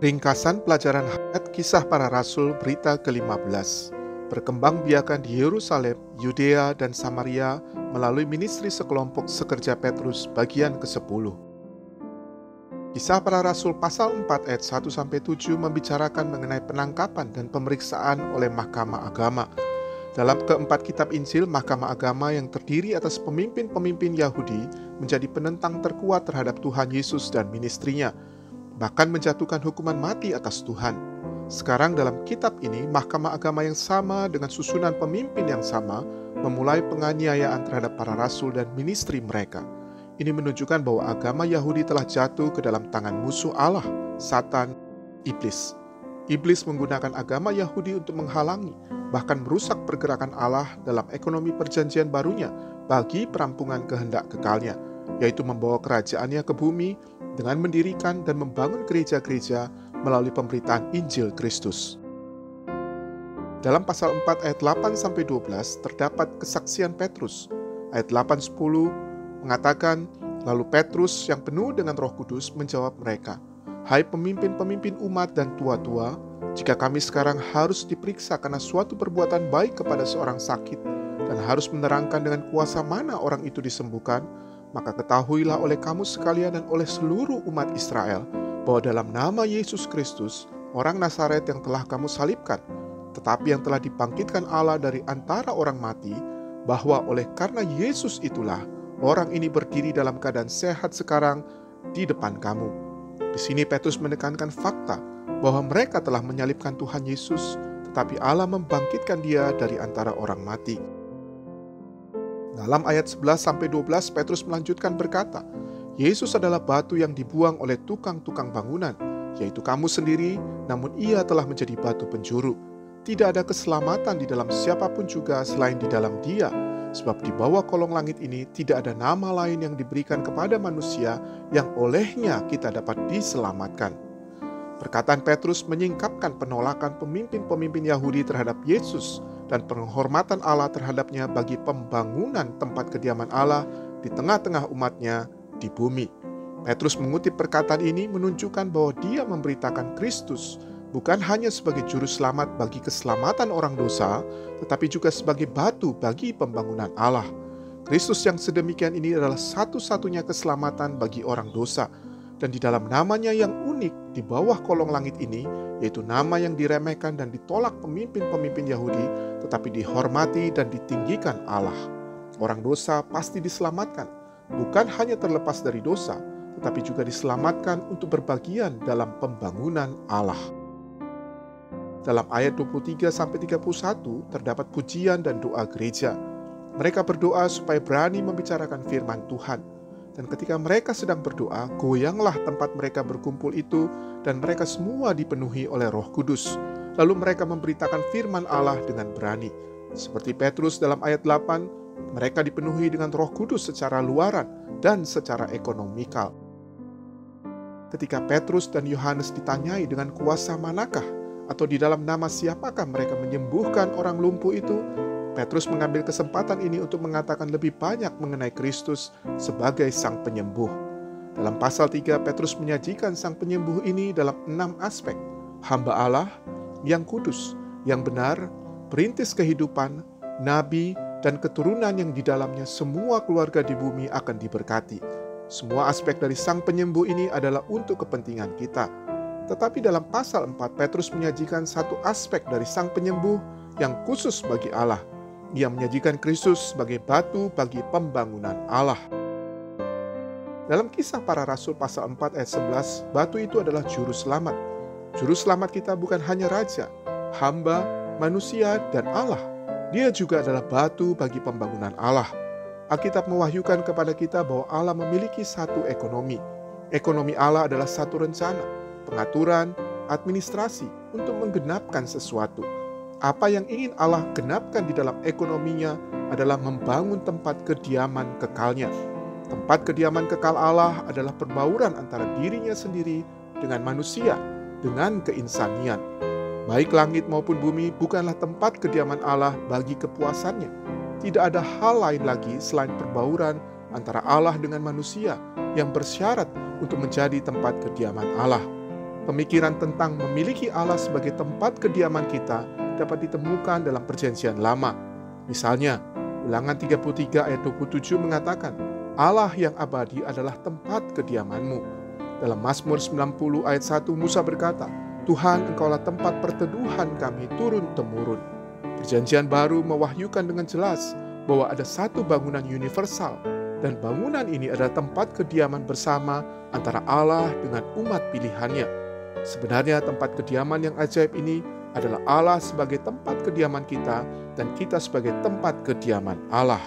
Ringkasan pelajaran Hayat Kisah Para Rasul Berita ke-15. Berkembangbiakan di Yerusalem, Yudea, dan Samaria melalui ministri sekelompok sekerja Petrus bagian ke-10. Kisah Para Rasul pasal 4 ayat 1-7 membicarakan mengenai penangkapan dan pemeriksaan oleh Mahkamah Agama. Dalam keempat kitab Injil, Mahkamah Agama yang terdiri atas pemimpin-pemimpin Yahudi menjadi penentang terkuat terhadap Tuhan Yesus dan ministrinya, bahkan menjatuhkan hukuman mati atas Tuhan. Sekarang dalam kitab ini, Mahkamah Agama yang sama dengan susunan pemimpin yang sama memulai penganiayaan terhadap para rasul dan ministri mereka. Ini menunjukkan bahwa agama Yahudi telah jatuh ke dalam tangan musuh Allah, Satan, Iblis. Iblis menggunakan agama Yahudi untuk menghalangi, bahkan merusak pergerakan Allah dalam ekonomi perjanjian barunya bagi perampungan kehendak kekalnya, yaitu membawa kerajaannya ke bumi dengan mendirikan dan membangun gereja-gereja melalui pemberitaan Injil Kristus. Dalam pasal 4 ayat 8-12 terdapat kesaksian Petrus. Ayat 8-10 mengatakan, lalu Petrus yang penuh dengan Roh Kudus menjawab mereka, "Hai pemimpin-pemimpin umat dan tua-tua, jika kami sekarang harus diperiksa karena suatu perbuatan baik kepada seorang sakit dan harus menerangkan dengan kuasa mana orang itu disembuhkan, maka ketahuilah oleh kamu sekalian dan oleh seluruh umat Israel bahwa dalam nama Yesus Kristus, orang Nazaret yang telah kamu salibkan, tetapi yang telah dibangkitkan Allah dari antara orang mati, bahwa oleh karena Yesus itulah orang ini berdiri dalam keadaan sehat sekarang di depan kamu." Di sini Petrus menekankan fakta bahwa mereka telah menyalibkan Tuhan Yesus, tetapi Allah membangkitkan dia dari antara orang mati. Dalam ayat 11-12 Petrus melanjutkan berkata, Yesus adalah batu yang dibuang oleh tukang-tukang bangunan, yaitu kamu sendiri, namun ia telah menjadi batu penjuru. Tidak ada keselamatan di dalam siapapun juga selain di dalam dia, sebab di bawah kolong langit ini tidak ada nama lain yang diberikan kepada manusia yang olehnya kita dapat diselamatkan. Perkataan Petrus menyingkapkan penolakan pemimpin-pemimpin Yahudi terhadap Yesus dan penghormatan Allah terhadapnya bagi pembangunan tempat kediaman Allah di tengah-tengah umatnya di bumi. Petrus mengutip perkataan ini menunjukkan bahwa dia memberitakan Kristus bukan hanya sebagai juru selamat bagi keselamatan orang dosa, tetapi juga sebagai batu bagi pembangunan Allah. Kristus yang sedemikian ini adalah satu-satunya keselamatan bagi orang dosa. Dan di dalam namanya yang unik di bawah kolong langit ini, yaitu nama yang diremehkan dan ditolak pemimpin-pemimpin Yahudi, tetapi dihormati dan ditinggikan Allah. Orang dosa pasti diselamatkan, bukan hanya terlepas dari dosa, tetapi juga diselamatkan untuk berbagian dalam pembangunan Allah. Dalam ayat 23-31 terdapat pujian dan doa gereja. Mereka berdoa supaya berani membicarakan firman Tuhan. Dan ketika mereka sedang berdoa, goyanglah tempat mereka berkumpul itu dan mereka semua dipenuhi oleh Roh Kudus. Lalu mereka memberitakan firman Allah dengan berani. Seperti Petrus dalam ayat 8, mereka dipenuhi dengan Roh Kudus secara luaran dan secara ekonomikal. Ketika Petrus dan Yohanes ditanyai dengan kuasa manakah atau di dalam nama siapakah mereka menyembuhkan orang lumpuh itu, Petrus mengambil kesempatan ini untuk mengatakan lebih banyak mengenai Kristus sebagai sang penyembuh. Dalam pasal 3, Petrus menyajikan sang penyembuh ini dalam 6 aspek: hamba Allah, yang kudus, yang benar, perintis kehidupan, nabi, dan keturunan yang di dalamnya semua keluarga di bumi akan diberkati. Semua aspek dari sang penyembuh ini adalah untuk kepentingan kita. Tetapi dalam pasal 4, Petrus menyajikan satu aspek dari sang penyembuh yang khusus bagi Allah. Ia menyajikan Kristus sebagai batu bagi pembangunan Allah. Dalam Kisah Para Rasul pasal 4 ayat 11, batu itu adalah juru selamat. Juru selamat kita bukan hanya raja, hamba, manusia, dan Allah. Dia juga adalah batu bagi pembangunan Allah. Alkitab mewahyukan kepada kita bahwa Allah memiliki satu ekonomi. Ekonomi Allah adalah satu rencana, pengaturan, administrasi untuk menggenapkan sesuatu. Apa yang ingin Allah genapkan di dalam ekonominya adalah membangun tempat kediaman kekalnya. Tempat kediaman kekal Allah adalah perbauran antara dirinya sendiri dengan manusia, dengan keinsanian. Baik langit maupun bumi bukanlah tempat kediaman Allah bagi kepuasannya. Tidak ada hal lain lagi selain perbauran antara Allah dengan manusia yang bersyarat untuk menjadi tempat kediaman Allah. Pemikiran tentang memiliki Allah sebagai tempat kediaman kita dapat ditemukan dalam Perjanjian Lama. Misalnya, Ulangan 33 ayat 27 mengatakan, Allah yang abadi adalah tempat kediamanmu. Dalam Mazmur 90 ayat 1 Musa berkata, Tuhan, Engkaulah tempat perteduhan kami turun-temurun. Perjanjian Baru mewahyukan dengan jelas bahwa ada satu bangunan universal, dan bangunan ini adalah tempat kediaman bersama antara Allah dengan umat pilihannya. Sebenarnya tempat kediaman yang ajaib ini adalah Allah sebagai tempat kediaman kita dan kita sebagai tempat kediaman Allah.